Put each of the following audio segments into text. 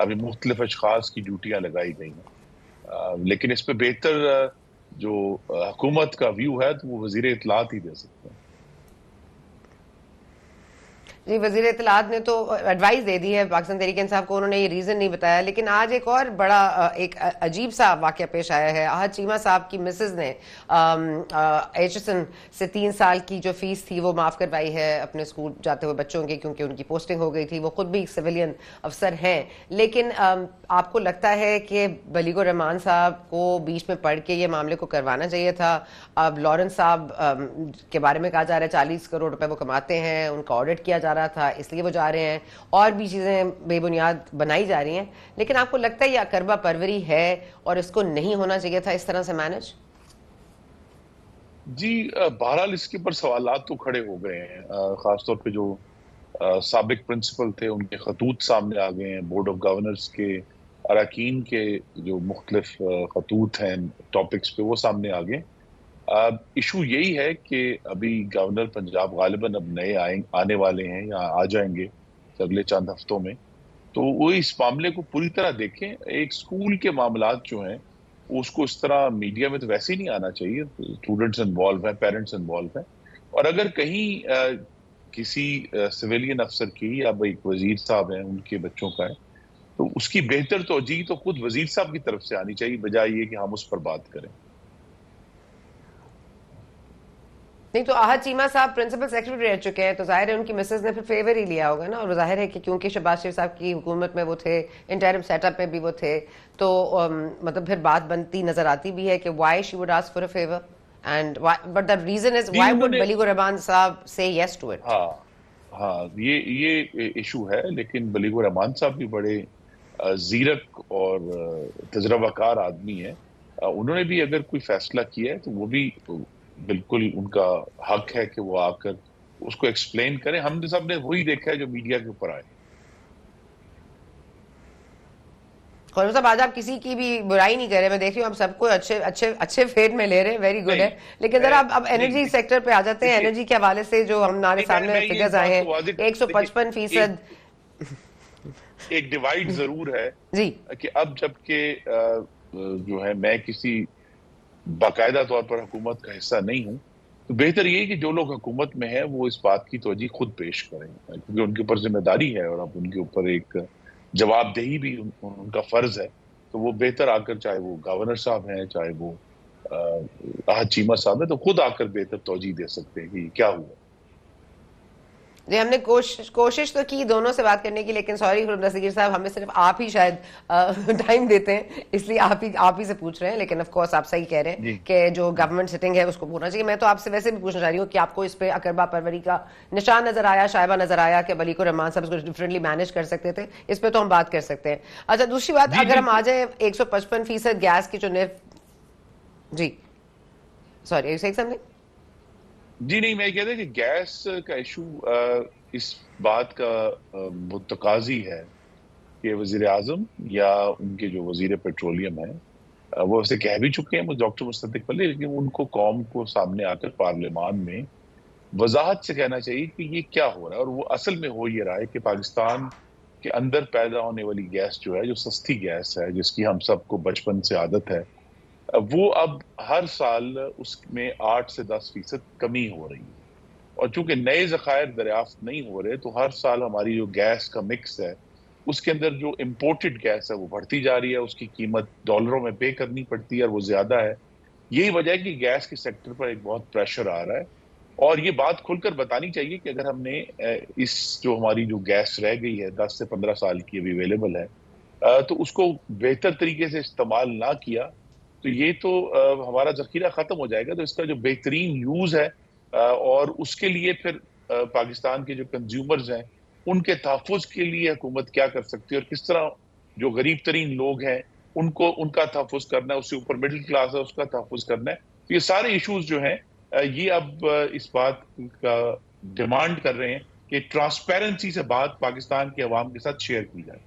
ابھی مختلف اشخاص کی ڈیوٹیاں لگائی گئی ہیں، لیکن اس پہ بہتر جو حکومت کا ویو ہے تو وہ وزیر اطلاعات ہی دے سکتے ہیں۔ جی، وزیر اطلاعات نے تو ایڈوائز دے دی ہے پاکستان تحریک انصاف کو، انہوں نے یہ ریزن نہیں بتایا، لیکن آج ایک اور بڑا ایک عجیب سا واقعہ پیش آیا ہے۔ احد چیمہ صاحب کی مسز نے ایچ ایس این سے 3 سال کی جو فیس تھی وہ معاف کروائی ہے اپنے اسکول جاتے ہوئے بچوں کی، کیونکہ ان کی پوسٹنگ ہو گئی تھی، وہ خود بھی ایک سویلین افسر ہیں۔ لیکن آپ کو لگتا ہے کہ بلیغ الرحمان صاحب کو بیچ میں پڑھ کے یہ معاملے کو کروانا چاہیے تھا؟ اب لارنس صاحب کے بارے میں کہا جا رہا ہے 40 کروڑ روپے وہ کماتے ہیں، ان کا آڈٹ کیا جا رہا تھا اس لیے وہ جا رہے ہیں، اور بھی چیزیں بے بنیاد بنائی جا رہی ہیں، لیکن آپ کو لگتا ہے یہ اقربا پروری ہے اور اس کو نہیں ہونا چاہیے تھا اس طرح سے مینج؟ جی، بہرحال اس کے اوپر سوالات تو کھڑے ہو گئے ہیں، خاص طور پہ جو سابق پرنسپل تھے ان کے خطوط سامنے آ گئے ہیں، بورڈ آف گورنرز کے اراکین کے جو مختلف خطوط ہیں ٹاپکس پہ وہ سامنے آ گئے۔ ایشو یہی ہے کہ ابھی گورنر پنجاب غالباً اب نئے آنے والے ہیں یا آ جائیں گے اگلے چند ہفتوں میں، تو وہ اس معاملے کو پوری طرح دیکھیں۔ ایک اسکول کے معاملات جو ہیں اس کو اس طرح میڈیا میں تو ویسے ہی نہیں آنا چاہیے، اسٹوڈنٹس انوالو ہیں، پیرنٹس انوالو ہیں، اور اگر کہیں کسی سویلین افسر کی یا ایک وزیر صاحب ہیں ان کے بچوں کا ہے تو اس کی بہتر توجیہ تو خود وزیر صاحب کی طرف سے آنی چاہیے، بجائے یہ کہ ہم اس پر بات کریں۔ نہیں تو احد چیمہ صاحب پرنسپل سیکرٹری رہ چکے ہیں، تو ظاہر ہے ان کی مسز نے پھر فیور ہی لیا ہوگا نا، اور ظاہر ہے کہ کیونکہ شہباز شریف صاحب کی حکومت میں وہ تھے، انٹرم سیٹ اپ میں بھی وہ تھے، تو مطلب پھر بات بنتی نظر آتی بھی ہے کہ why she would ask for a fever, and but the reason is why would بلیغ الرحمان صاحب say yes to it؟ ہاں یہ ایشو ہے، لیکن بلیغ الرحمان صاحب بھی بڑے زیرک اور تجربہ کار آدمی ہیں، انہوں نے بھی اگر کوئی فیصلہ کیا ہے تو وہ بھی بالکل ان کا حق ہے کہ وہ آ کر اس کو ایکسپلین کریں۔ ہم سب نے وہی دیکھا ہے جو میڈیا کے اوپر آئے۔ خورم صاحب آج آپ کسی کی بھی برائی نہیں کر رہے، میں دیکھ رہی ہوں آپ سب کو اچھے فیٹ میں لے رہے ہیں، ویری گڈ ہے، لیکن ذرا اب انرجی سیکٹر پہ آ جاتے ہیں۔ انرجی کے حوالے سے جو ہمارے سامنے فگرز آئے ہیں 155%۔ ایک ڈیوائیڈ ضرور ہے جی کہ اب جب کہ جو ہے میں کسی باقاعدہ طور پر حکومت کا حصہ نہیں ہوں، تو بہتر یہ کہ جو لوگ حکومت میں ہیں وہ اس بات کی توجہ خود پیش کریں، کیونکہ ان کے اوپر ذمہ داری ہے اور اب ان کے اوپر ایک جواب دہی بھی ان کا فرض ہے، تو وہ بہتر آ کر، چاہے وہ گورنر صاحب ہیں چاہے وہ احد چیمہ صاحب ہیں، تو خود آ کر بہتر توجہ دے سکتے ہیں کہ کیا ہوا۔ جی، ہم نے کوشش تو کی دونوں سے بات کرنے کی، لیکن سوری نصیر صاحب، ہمیں صرف آپ ہی شاید ٹائم دیتے ہیں، اس لیے آپ ہی سے پوچھ رہے ہیں، لیکن آف کورس آپ صحیح کہہ رہے ہیں کہ جو گورنمنٹ سٹنگ ہے اس کو پوچھنا چاہیے۔ میں تو آپ سے ویسے بھی پوچھنا چاہ رہی ہوں کہ آپ کو اس پہ اقربا پروری کا نشان نظر آیا، شائبہ نظر آیا کہ بلیغ الرحمان صاحب اس کو ڈفرینٹلی مینج کر سکتے تھے؟ اس پہ تو ہم بات کر سکتے ہیں۔ اچھا، دوسری بات، اگر ہم آ جائیں 155% گیس کی جو جی سوری جی نہیں، میں کہتا کہ گیس کا ایشو اس بات کا متقاضی ہے کہ وزیر اعظم یا ان کے جو وزیر پیٹرولیم ہیں وہ اسے کہہ بھی چکے ہیں، وہ ڈاکٹر مصدق ولی، لیکن ان کو قوم کو سامنے آ کر پارلیمان میں وضاحت سے کہنا چاہیے کہ یہ کیا ہو رہا ہے، اور وہ اصل میں ہو یہ رہا ہے کہ پاکستان کے اندر پیدا ہونے والی گیس جو ہے، جو سستی گیس ہے جس کی ہم سب کو بچپن سے عادت ہے، وہ اب ہر سال اس میں 8 سے 10% کمی ہو رہی ہے، اور چونکہ نئے ذخائر دریافت نہیں ہو رہے تو ہر سال ہماری جو گیس کا مکس ہے اس کے اندر جو امپورٹڈ گیس ہے وہ بڑھتی جا رہی ہے، اس کی قیمت ڈالروں میں پے کرنی پڑتی ہے اور وہ زیادہ ہے۔ یہی وجہ ہے کہ گیس کے سیکٹر پر ایک بہت پریشر آ رہا ہے، اور یہ بات کھل کر بتانی چاہیے کہ اگر ہم نے اس جو ہماری جو گیس رہ گئی ہے 10 سے 15 سال کی ابھی اویلیبل ہے، تو اس کو بہتر طریقے سے استعمال نہ کیا تو یہ تو ہمارا ذخیرہ ختم ہو جائے گا۔ تو اس کا جو بہترین یوز ہے، اور اس کے لیے پھر پاکستان کے جو کنزیومرز ہیں ان کے تحفظ کے لیے حکومت کیا کر سکتی ہے، اور کس طرح جو غریب ترین لوگ ہیں ان کا تحفظ کرنا ہے، اس سے اوپر مڈل کلاس ہے اس کا تحفظ کرنا ہے۔ تو یہ سارے ایشوز جو ہیں یہ اب اس بات کا ڈیمانڈ کر رہے ہیں کہ ٹرانسپیرنسی سے بات پاکستان کے عوام کے ساتھ شیئر کی جائے۔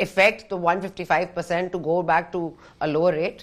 affect the 155% to go back to a lower rate?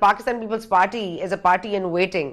Pakistan People's Party is a party in waiting,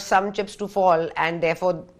some chips to fall and therefore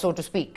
so to speak।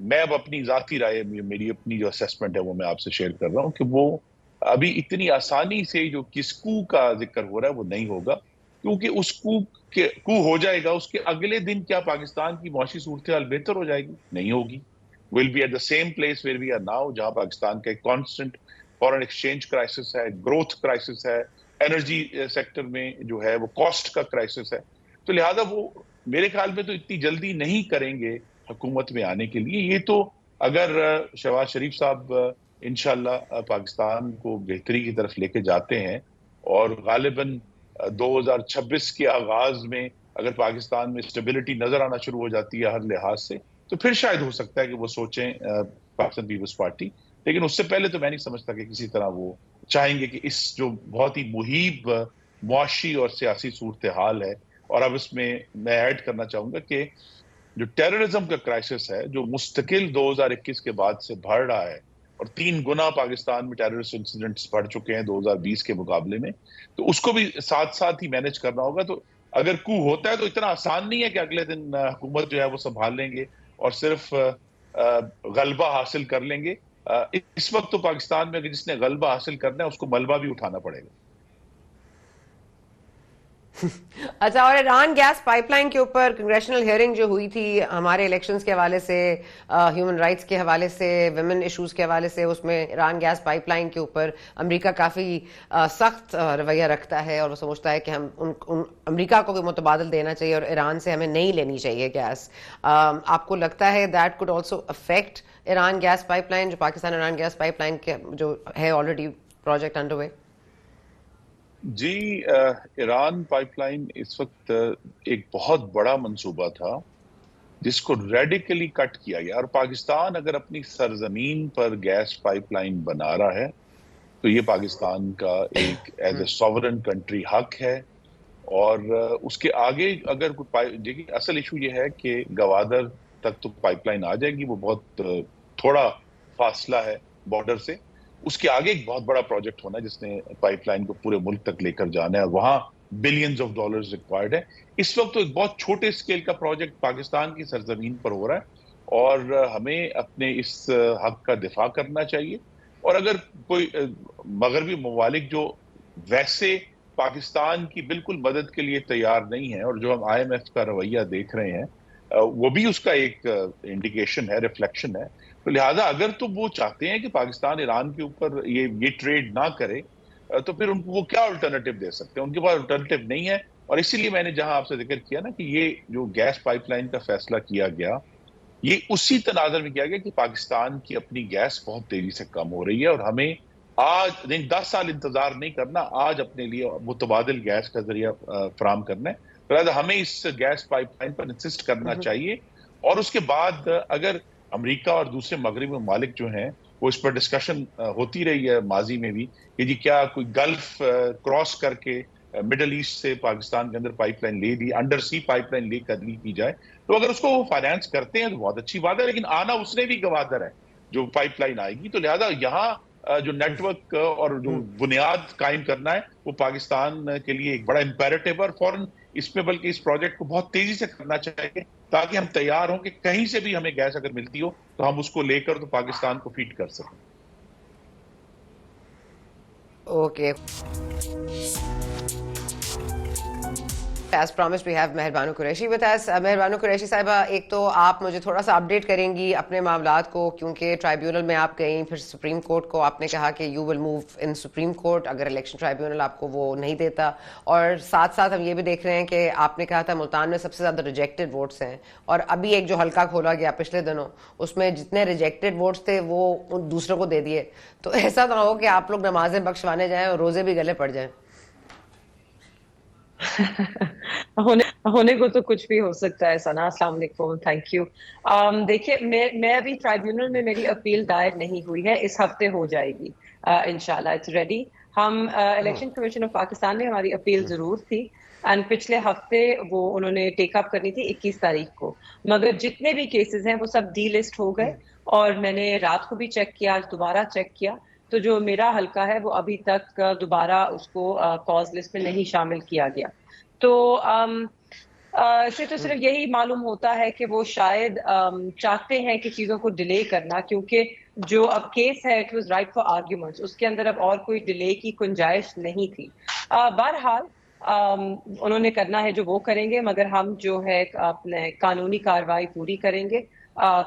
میں اب اپنی ذاتی رائے, میری اپنی جو اسیسمنٹ ہے وہ میں آپ سے شیئر کر رہا ہوں کہ وہ ابھی اتنی آسانی سے جو کس کو کا ذکر ہو رہا ہے وہ نہیں ہوگا, کیونکہ اس کو ہو جائے گا, اس کے اگلے دن کیا پاکستان کی معاشی صورتحال بہتر ہو جائے گی؟ نہیں ہوگی. Will be at the same place where we are now, جہاں پاکستان کا ایک کانسٹنٹ فارن ایکسچینج کرائسس ہے, گروتھ کرائسس ہے, انرجی سیکٹر میں جو ہے وہ کاسٹ کا کرائسس ہے. تو لہذا وہ میرے خیال میں تو اتنی جلدی نہیں کریں گے حکومت میں آنے کے لیے. یہ تو اگر شہباز شریف صاحب انشاءاللہ پاکستان کو بہتری کی طرف لے کے جاتے ہیں, اور غالباً 2026 کے آغاز میں اگر پاکستان میں اسٹیبلٹی نظر آنا شروع ہو جاتی ہے ہر لحاظ سے, تو پھر شاید ہو سکتا ہے کہ وہ سوچیں پاکستان پیپلز پارٹی. لیکن اس سے پہلے تو میں نہیں سمجھتا کہ کسی طرح وہ چاہیں گے کہ اس جو بہت ہی مہیب معاشی اور سیاسی صورتحال ہے, اور اب اس میں ایڈ کرنا چاہوں گا کہ جو ٹیررزم کا کرائسس ہے جو مستقل 2021 کے بعد سے بڑھ رہا ہے, اور 3 گنا پاکستان میں ٹیررسٹ انسیڈنٹس بڑھ چکے ہیں 2020 کے مقابلے میں, تو اس کو بھی ساتھ ساتھ ہی مینج کرنا ہوگا. تو اگر کو ہوتا ہے تو اتنا آسان نہیں ہے کہ اگلے دن حکومت جو ہے وہ سنبھال لیں گے اور صرف غلبہ حاصل کر لیں گے. اس وقت تو پاکستان میں جس نے غلبہ حاصل کرنا ہے اس کو ملبہ بھی اٹھانا پڑے گا. اچھا, اور ایران گیس پائپ لائن کے اوپر کنگریشنل ہیئرنگ جو ہوئی تھی ہمارے الیکشنز کے حوالے سے, ہیومن رائٹس کے حوالے سے, ویمن ایشوز کے حوالے سے, اس میں ایران گیس پائپ لائن کے اوپر امریکہ کافی سخت رویہ رکھتا ہے, اور وہ سمجھتا ہے کہ ہم امریکہ کو بھی متبادل دینا چاہیے اور ایران سے ہمیں نہیں لینی چاہیے گیس. آپ کو لگتا ہے that could also affect Iran gas pipeline, جو Pakistan Iran gas pipeline کے جو ہے آلریڈی پروجیکٹ انڈر وے؟ جی, ایران پائپ لائن اس وقت ایک بہت بڑا منصوبہ تھا جس کو ریڈیکلی کٹ کیا گیا, اور پاکستان اگر اپنی سرزمین پر گیس پائپ لائن بنا رہا ہے تو یہ پاکستان کا ایک ایز اے سوورن کنٹری حق ہے. اور اس کے آگے اگر دیکھیے اصل ایشو یہ ہے کہ گوادر تک تو پائپ لائن آ جائے گی, وہ بہت تھوڑا فاصلہ ہے بارڈر سے. اس کے آگے ایک بہت بڑا پروجیکٹ ہونا ہے جس نے پائپ لائن کو پورے ملک تک لے کر جانا ہے, اور وہاں بلینز آف ڈالرز ریکوائرڈ ہے. اس وقت تو ایک بہت چھوٹے اسکیل کا پروجیکٹ پاکستان کی سرزمین پر ہو رہا ہے, اور ہمیں اپنے اس حق کا دفاع کرنا چاہیے. اور اگر کوئی مغربی ممالک جو ویسے پاکستان کی بالکل مدد کے لیے تیار نہیں ہے, اور جو ہم آئی ایم ایف کا رویہ دیکھ رہے ہیں وہ بھی اس کا ایک انڈیکیشن ہے, ریفلیکشن ہے. تو لہٰذا اگر تو وہ چاہتے ہیں کہ پاکستان ایران کے اوپر یہ ٹریڈ نہ کرے, تو پھر ان کو وہ کیا الٹرنیٹو دے سکتے ہیں؟ ان کے پاس الٹرنیٹو نہیں ہے. اور اسی لیے میں نے جہاں آپ سے ذکر کیا نا کہ یہ جو گیس پائپ لائن کا فیصلہ کیا گیا, یہ اسی تناظر میں کیا گیا کہ پاکستان کی اپنی گیس بہت تیزی سے کم ہو رہی ہے, اور ہمیں آج 10 سال انتظار نہیں کرنا, آج اپنے لیے متبادل گیس کا ذریعہ فراہم کرنا ہے. لہٰذا ہمیں اس گیس پائپ لائن پر انسسٹ کرنا چاہیے. اور اس کے بعد اگر امریکہ اور دوسرے مغربی ممالک جو ہیں وہ اس پر ڈسکشن ہوتی رہی ہے ماضی میں بھی کہ جی کیا کوئی گلف کراس کر کے مڈل ایسٹ سے پاکستان کے اندر پائپ لائن لے دی, انڈر سی پائپ لائن لے کر لی کی جائے, تو اگر اس کو وہ فائنانس کرتے ہیں تو بہت اچھی بات ہے. لیکن آنا اس نے بھی گوادر ہے جو پائپ لائن آئے گی. تو لہذا یہاں جو نیٹ ورک اور جو بنیاد قائم کرنا ہے وہ پاکستان کے لیے ایک بڑا امپیریٹو, اور فوراً اس پہ بلکہ اس پروجیکٹ کو بہت تیزی سے کرنا چاہیے تاکہ ہم تیار ہوں کہ کہیں سے بھی ہمیں گیس اگر ملتی ہو تو ہم اس کو لے کر تو پاکستان کو فیڈ کر سکیں. Okay, As promised, we have Meher Banu Qureshi with us. Meher Banu Qureshi صاحبہ, ایک تو آپ مجھے تھوڑا سا اپڈیٹ کریں گی اپنے معاملات کو, کیونکہ ٹرائیبیونل میں آپ گئیں, پھر سپریم کورٹ کو آپ نے کہا کہ you will move in supreme court اگر الیکشن ٹرائیبیونل آپ کو وہ نہیں دیتا, اور ساتھ ساتھ ہم یہ بھی دیکھ رہے ہیں کہ آپ نے کہا تھا ملتان میں سب سے زیادہ ریجیکٹڈ ووٹس ہیں, اور ابھی ایک جو حلقہ کھولا گیا پچھلے دنوں اس میں جتنے ریجیکٹڈ ووٹس تھے وہ دوسروں کو دے دیے. تو ایسا نہ ہو کہ آپ لوگ نمازیں بخشوانے جائیں اور روزے بھی گلے پڑ جائیں. ہونے کو تو کچھ بھی ہو سکتا ہے. ثنا, السلام علیکم, تھینک یو. دیکھیے, میں ابھی ٹرائیبیونل میں میری اپیل دائر نہیں ہوئی ہے, اس ہفتے ہو جائے گی انشاءاللہ, اٹس ریڈی. ہم الیکشن کمیشن آف پاکستان نے ہماری اپیل ضرور تھی, اینڈ پچھلے ہفتے وہ انہوں نے ٹیک اپ کرنی تھی 21 تاریخ کو, مگر جتنے بھی کیسز ہیں وہ سب ڈی لسٹ ہو گئے, اور میں نے رات کو بھی چیک کیا, آج دوبارہ چیک کیا, تو جو میرا حلقہ ہے وہ ابھی تک دوبارہ اس کو کاز لسٹ میں نہیں شامل کیا گیا. تو سے تو صرف یہی معلوم ہوتا ہے کہ وہ شاید چاہتے ہیں کہ چیزوں کو ڈیلے کرنا، کیونکہ جو اب کیس ہے it was right for arguments, اس کے اندر اب اور کوئی ڈیلے کی گنجائش نہیں تھی. بہرحال انہوں نے کرنا ہے جو وہ کریں گے، مگر ہم جو ہے اپنے قانونی کارروائی پوری کریں گے،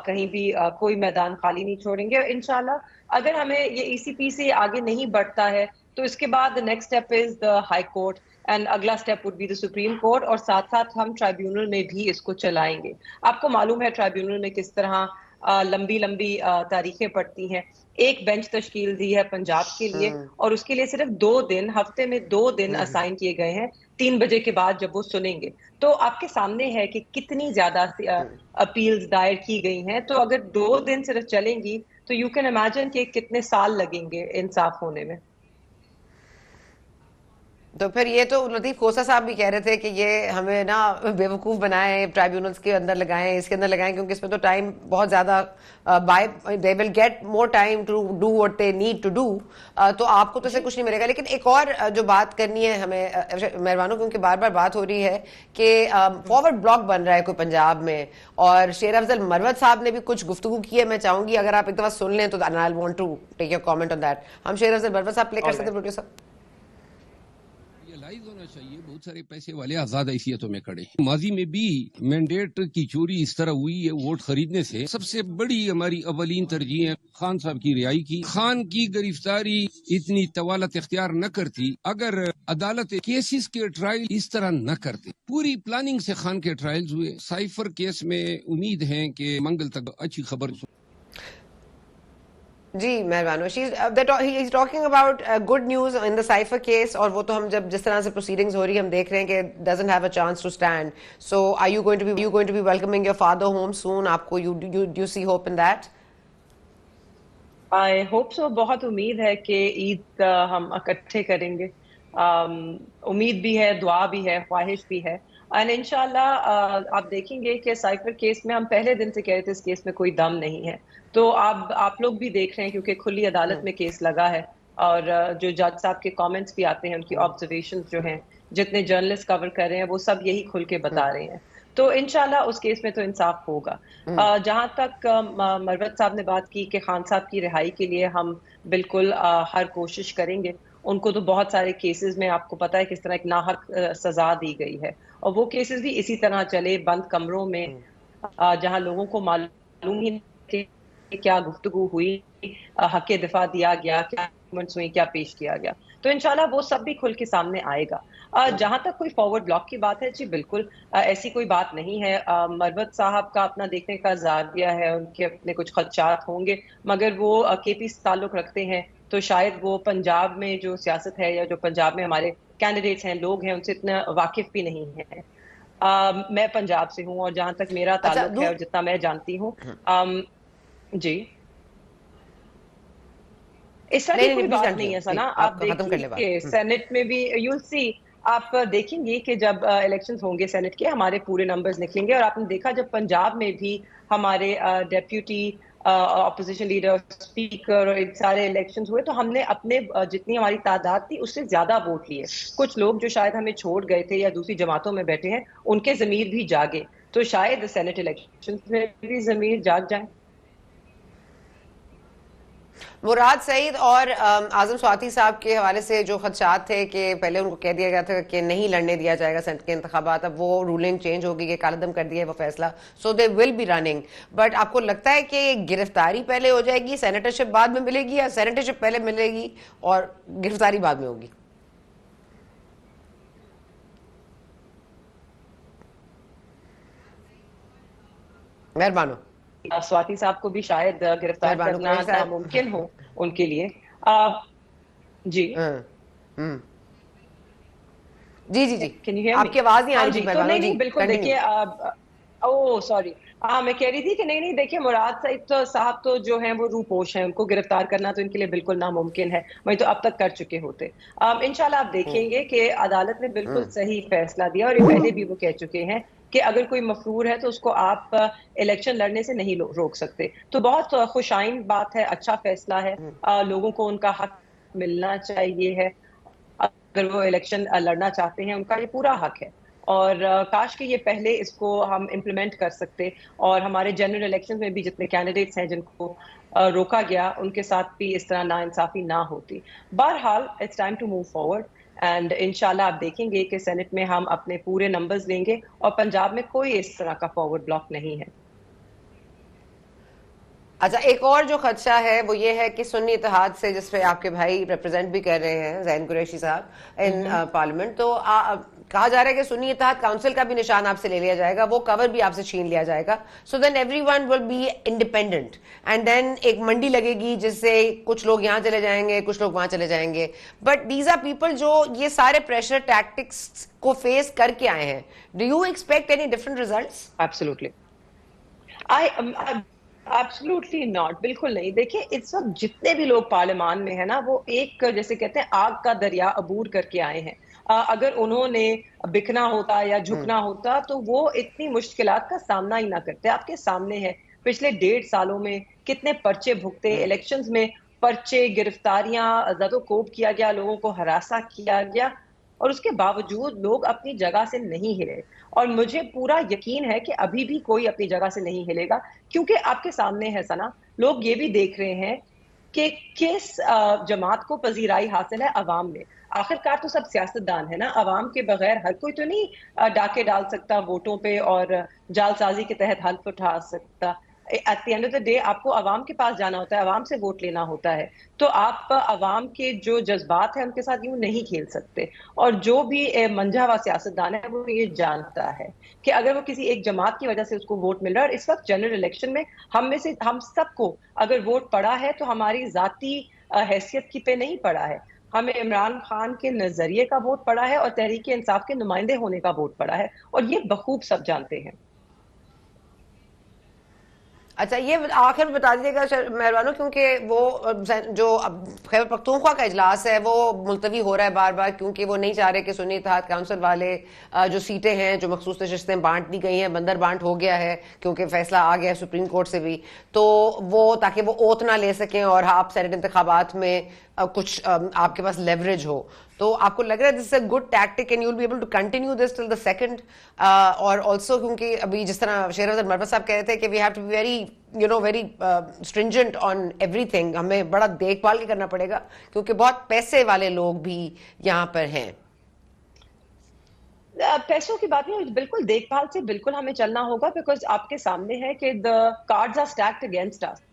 کہیں بھی کوئی میدان خالی نہیں چھوڑیں گے. انشاءاللہ اگر ہمیں یہ ای سی پی سے آگے نہیں بڑھتا ہے تو اس کے بعد next step is the high court and اگلا step would be the supreme court, اور ساتھ ساتھ ہم ٹرائیبیونل میں بھی اس کو چلائیں گے. آپ کو معلوم ہے ٹرائیبیونل میں کس طرح لمبی لمبی تاریخیں پڑتی ہیں. ایک بینچ تشکیل دی ہے پنجاب کے لیے، اور اس کے لیے صرف 2 دن، ہفتے میں 2 دن اسائن کیے گئے ہیں 3 بجے کے بعد جب وہ سنیں گے. تو آپ کے سامنے ہے کہ کتنی زیادہ اپیلز دائر کی گئی ہیں. تو اگر 2 دن صرف چلیں گی تو یو کین امیجن کہ کتنے سال لگیں گے انصاف ہونے میں. تو پھر یہ تو لطیف کھوسہ صاحب بھی کہہ رہے تھے کہ یہ ہمیں نا بیوقوف بنائیں، ٹرائیبیونلز کے اندر لگائیں، اس کے اندر لگائیں، کیونکہ اس میں تو ٹائم بہت زیادہ they will get more time to do what they need to do. تو آپ کو تو اسے کچھ نہیں ملے گا. لیکن ایک اور جو بات کرنی ہے ہمیں مہربانوں، کیونکہ بار بار بات ہو رہی ہے کہ فارورڈ بلاک بن رہا ہے کوئی پنجاب میں، اور شیر افضل مروت صاحب نے بھی کچھ گفتگو کی ہے. میں چاہوں گی اگر آپ ایک دفعہ سن لیں تو I want to take your comment on that. ہم شیر افضل مروت صاحب پلے کر سکتے ہیں پروڈیوسر؟ ریئلائز ہونا چاہیے بہت سارے پیسے والے آزاد حیثیتوں میں کھڑے ہیں. ماضی میں بھی مینڈیٹ کی چوری اس طرح ہوئی ہے ووٹ خریدنے سے. سب سے بڑی ہماری اولین ترجیح ہے خان صاحب کی رہائی کی. خان کی گرفتاری اتنی طوالت اختیار نہ کرتی اگر عدالت کیسز کے ٹرائل اس طرح نہ کرتے. پوری پلاننگ سے خان کے ٹرائلز ہوئے. سائفر کیس میں امید ہے کہ منگل تک اچھی خبر. جی Mehrbano, he is talking about good news in the cipher case, اور وہ تو ہم جب جس طرح سے پروسیڈنگز ہو رہی ہیں ہم دیکھ رہے ہیں کہ doesn't have a chance to stand. So are you going to be welcoming your father home soon? آپ کو you see hope in that? I hope so. بہت امید ہے کہ عید ہم اکٹھے کریں گے. امید بھی ہے، دعا بھی ہے، خواہش بھی ہے. اینڈ انشاءاللہ آپ دیکھیں گے کہ سائفر کیس میں ہم پہلے دن سے کہہ رہے تھے اس کیس میں کوئی دم نہیں ہے. تو آپ لوگ بھی دیکھ رہے ہیں کیونکہ کھلی عدالت میں کیس لگا ہے، اور جو جج صاحب کے کامنٹس بھی آتے ہیں، ان کی آبزرویشنز جو ہیں، جتنے جرنلسٹ کور کر رہے ہیں وہ سب یہی کھل کے بتا رہے ہیں. تو انشاءاللہ اس کیس میں تو انصاف ہوگا. جہاں تک مروت صاحب نے بات کی کہ خان صاحب کی رہائی کے لیے ہم بالکل ہر کوشش کریں گے. ان کو تو بہت سارے کیسز میں آپ کو پتا ہے کس طرح ایک ناحق سزا دی گئی ہے، اور وہ کیسز بھی اسی طرح چلے بند کمروں میں، جہاں لوگوں کو معلوم ہی نہیں کہ کیا گفتگو ہوئی، حق دفاع دیا گیا، کیا ڈاکومنٹس ہوئی، کیا پیش کیا گیا. تو انشاءاللہ وہ سب بھی کھل کے سامنے آئے گا. جہاں تک کوئی فارورڈ بلاک کی بات ہے، جی بالکل ایسی کوئی بات نہیں ہے. مروت صاحب کا اپنا دیکھنے کا زاویہ ہے، ان کے اپنے کچھ خدشات ہوں گے، مگر وہ کے پی سے تعلق رکھتے ہیں، تو شاید وہ پنجاب میں جو سیاست ہے یا جو پنجاب میں ہمارے کینڈیڈیٹس ہیں، لوگ ہیں، ان سے اتنا واقف بھی نہیں ہیں. میں پنجاب سے ہوں، اور جہاں تک میرا تعلق ہے اور جتنا میں جانتی ہوں، جی اس طرح کی کوئی بات نہیں ہے سنا. آپ دیکھیں کہ سینٹ میں بھی یو سی، آپ دیکھیں گے کہ جب الیکشنز ہوں گے سینٹ کے، ہمارے پورے نمبرز نکلیں گے. اور آپ نے دیکھا جب پنجاب میں بھی ہمارے ڈیپیوٹی اپوزیشن لیڈر، اسپیکر، اور سارے الیکشنز ہوئے، تو ہم نے اپنے جتنی ہماری تعداد تھی اس سے زیادہ ووٹ لیے. کچھ لوگ جو شاید ہمیں چھوڑ گئے تھے یا دوسری جماعتوں میں بیٹھے ہیں، ان کے ضمیر بھی جاگے، تو شاید سینٹ الیکشنز میں بھی ضمیر جاگ جائیں. مراد سعید اور اعظم سواتی صاحب کے حوالے سے جو خدشات تھے کہ پہلے ان کو کہہ دیا گیا تھا کہ نہیں لڑنے دیا جائے گا سینٹ کے انتخابات، اب وہ رولنگ چینج ہوگی کہ کالعدم کر دیا ہے وہ فیصلہ، سو دے ول بی رننگ. بٹ آپ کو لگتا ہے کہ گرفتاری پہلے ہو جائے گی، سینیٹرشپ بعد میں ملے گی، یا سینیٹرشپ پہلے ملے گی اور گرفتاری بعد میں ہوگی؟ مہربانو. سواتی صاحب کو بھی شاید گرفتار کرنا ناممکن ہو ان کے لیے. جی جی جی جی آپ کی آواز نہیں آ رہی. تو نہیں بالکل دیکھیے، او سوری، میں کہہ رہی تھی کہ نہیں دیکھیے، مراد صاحب تو جو ہیں وہ روپوش ہیں، ان کو گرفتار کرنا تو ان کے لیے بالکل ناممکن ہے، وہی تو اب تک کر چکے ہوتے. انشاءاللہ آپ دیکھیں گے کہ عدالت نے بالکل صحیح فیصلہ دیا، اور یہ پہلے بھی وہ کہہ چکے ہیں کہ اگر کوئی مفرور ہے تو اس کو آپ الیکشن لڑنے سے نہیں روک سکتے. تو بہت خوش آئند بات ہے، اچھا فیصلہ ہے. لوگوں کو ان کا حق ملنا چاہیے ہے، اگر وہ الیکشن لڑنا چاہتے ہیں ان کا یہ پورا حق ہے. اور کاش کہ یہ پہلے اس کو ہم امپلیمنٹ کر سکتے اور ہمارے جنرل الیکشن میں بھی جتنے کینڈیڈیٹس ہیں جن کو روکا گیا ان کے ساتھ بھی اس طرح ناانصافی نہ ہوتی. بہرحال it's time to move forward and انشاءاللہ آپ دیکھیں گے کہ سینٹ میں ہم اپنے پورے نمبرز لیں گے اور پنجاب میں کوئی اس طرح کا فارورڈ بلاک نہیں ہے. اچھا، ایک اور جو خدشہ ہے وہ یہ ہے کہ سنی اتحاد سے، جس پہ آپ کے بھائی ریپرزینٹ بھی کر رہے ہیں زین قریشی صاحب ان پارلیمنٹ، تو کہا جا رہا ہے کہ سنی اتحاد کاؤنسل کا بھی نشان آپ سے لے لیا جائے گا، وہ کور بھی آپ سے چھین لیا جائے گا. So then every one will be independent and then ایک منڈی لگے گی جس سے کچھ لوگ یہاں چلے جائیں گے، کچھ لوگ وہاں چلے جائیں گے. بٹ دیز آر پیپل جو یہ سارے پریشر ٹیکٹکس کو فیس کر کے آئے ہیں. Do you expect any different results? Absolutely absolutely not, بالکل نہیں. دیکھیں اس وقت جتنے بھی لوگ پارلیمان میں ہیں نا، وہ ایک جیسے کہتے ہیں آگ کا دریا عبور کر کے آئے ہیں. اگر انہوں نے بکنا ہوتا یا جھکنا ہوتا تو وہ اتنی مشکلات کا سامنا ہی نہ کرتے. آپ کے سامنے ہے پچھلے 1.5 سالوں میں کتنے پرچے بھگتے، الیکشنز میں پرچے، گرفتاریاں، زد و کوب کیا گیا، لوگوں کو ہراساں کیا گیا، اور اس کے باوجود لوگ اپنی جگہ سے نہیں ہلے. اور مجھے پورا یقین ہے کہ ابھی بھی کوئی اپنی جگہ سے نہیں ہلے گا، کیونکہ آپ کے سامنے ہے سنا، لوگ یہ بھی دیکھ رہے ہیں کہ کس جماعت کو پذیرائی حاصل ہے عوام میں. آخرکار تو سب سیاستدان ہے نا، عوام کے بغیر ہر کوئی تو نہیں ڈاکے ڈال سکتا ووٹوں پہ اور جال سازی کے تحت حلف اٹھا سکتا. At the end of the day آپ کو عوام کے پاس جانا ہوتا ہے، عوام سے ووٹ لینا ہوتا ہے. تو آپ عوام کے جو جذبات ہیں ان کے ساتھ یوں نہیں کھیل سکتے. اور جو بھی منجھا ہوا سیاستدان ہے وہ یہ جانتا ہے کہ اگر وہ کسی ایک جماعت کی وجہ سے اس کو ووٹ مل رہا ہے، اور اس وقت جنرل الیکشن میں ہم میں سے ہم سب کو اگر ووٹ پڑا ہے تو ہماری ذاتی حیثیت کی پہ نہیں پڑا ہے، ہمیں عمران خان کے نظریے کا ووٹ پڑا ہے اور تحریک انصاف کے نمائندے ہونے کا ووٹ پڑا ہے، اور یہ بخوب سب جانتے ہیں. اچھا، یہ آخر میں بتا دیجیے گا مہربانوں، کیونکہ وہ جو خیبر پختونخوا کا اجلاس ہے وہ ملتوی ہو رہا ہے بار بار، کیونکہ وہ نہیں چاہ رہے کہ سنی اتحاد کونسل والے جو سیٹیں ہیں، جو مخصوص نشستیں بانٹ دی گئی ہیں، بندر بانٹ ہو گیا ہے کیونکہ فیصلہ آ گیا ہے سپریم کورٹ سے بھی، تو وہ تاکہ وہ اوت نہ لے سکیں اور آپ سینٹ انتخابات میں کچھ آپ کے پاس لیوریج ہو. تو آپ کو لگ رہا ہے this is a good tactic and you will be able to continue this till the second? اور آلسو کیونکہ ابھی جس طرح شیر احمد مربت صاحب کہہ رہے تھے کہ we have to be very stringent on everything, ہمیں بڑا دیکھ بھال کے کرنا پڑے گا کیونکہ بہت پیسے والے لوگ بھی یہاں پر ہیں. پیسوں کی بات نہیں، بالکل دیکھ بھال سے بالکل ہمیں چلنا ہوگا، بیکاز آپ کے سامنے ہے کہ the cards are stacked against us.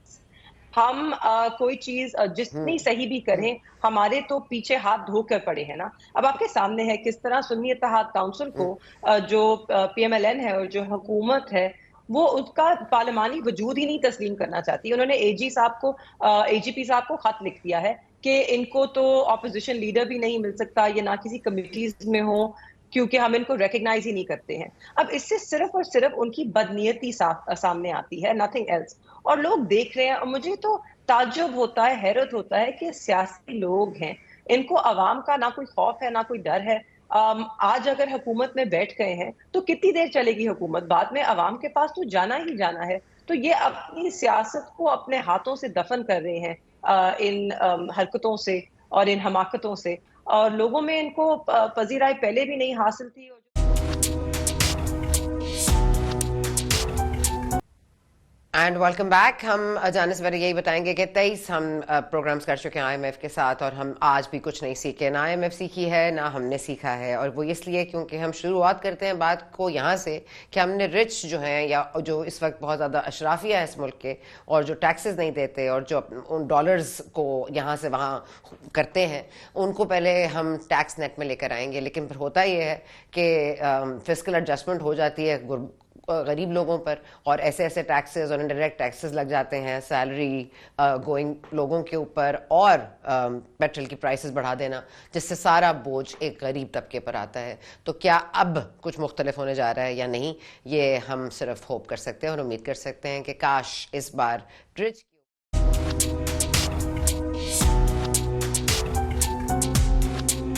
ہم کوئی چیز جتنی صحیح بھی کریں ہمارے تو پیچھے ہاتھ دھو کر پڑے ہیں نا. اب آپ کے سامنے ہے کس طرح سنی اتحاد کونسل کو جو پی ایم ایل این ہے اور جو حکومت ہے وہ اس کا پارلیمانی وجود ہی نہیں تسلیم کرنا چاہتی. انہوں نے اے جی پی صاحب کو خط لکھ دیا ہے کہ ان کو تو اپوزیشن لیڈر بھی نہیں مل سکتا، یہ نہ کسی کمیٹیز میں ہوں کیونکہ ہم ان کو ریکگنائز ہی نہیں کرتے ہیں. اب اس سے صرف اور صرف ان کی بدنیتی سامنے آتی ہے، نتھنگ ایلس. اور لوگ دیکھ رہے ہیں، اور مجھے تو تعجب ہوتا ہے، حیرت ہوتا ہے کہ سیاسی لوگ ہیں، ان کو عوام کا نہ کوئی خوف ہے نہ کوئی ڈر ہے. آج اگر حکومت میں بیٹھ گئے ہیں تو کتنی دیر چلے گی حکومت؟ بعد میں عوام کے پاس تو جانا ہی جانا ہے. تو یہ اپنی سیاست کو اپنے ہاتھوں سے دفن کر رہے ہیں ان حرکتوں سے اور ان حماقتوں سے، اور لوگوں میں ان کو پذیرائی پہلے بھی نہیں حاصل تھی. And welcome back. ہم جانے سے پہلے یہی بتائیں گے کہ 23 ہم پروگرامز کر چکے ہیں آئی ایم ایف کے ساتھ، اور ہم آج بھی کچھ نہیں سیکھے، نہ آئی ایم ایف سیکھی ہے نہ ہم نے سیکھا ہے. اور وہ اس لیے کیونکہ ہم شروعات کرتے ہیں بات کو یہاں سے کہ ہم نے رچ جو ہیں یا جو اس وقت بہت زیادہ اشرافیہ ہیں اس ملک کے، اور جو ٹیکسز نہیں دیتے اور جو ان ڈالرز کو یہاں سے وہاں کرتے ہیں، ان کو پہلے ہم ٹیکس نیٹ میں لے کر آئیں گے. لیکن پھر ہوتا یہ ہے کہ فسکل ایڈجسٹمنٹ ہو جاتی ہے غریب لوگوں پر، اور ایسے ٹیکسز اور انڈائریکٹ ٹیکسز لگ جاتے ہیں سیلری گوئنگ لوگوں کے اوپر، اور پیٹرول کی پرائسز بڑھا دینا، جس سے سارا بوجھ ایک غریب طبقے پر آتا ہے. تو کیا اب کچھ مختلف ہونے جا رہا ہے یا نہیں، یہ ہم صرف ہوپ کر سکتے ہیں اور امید کر سکتے ہیں کہ کاش اس بار ڈرچ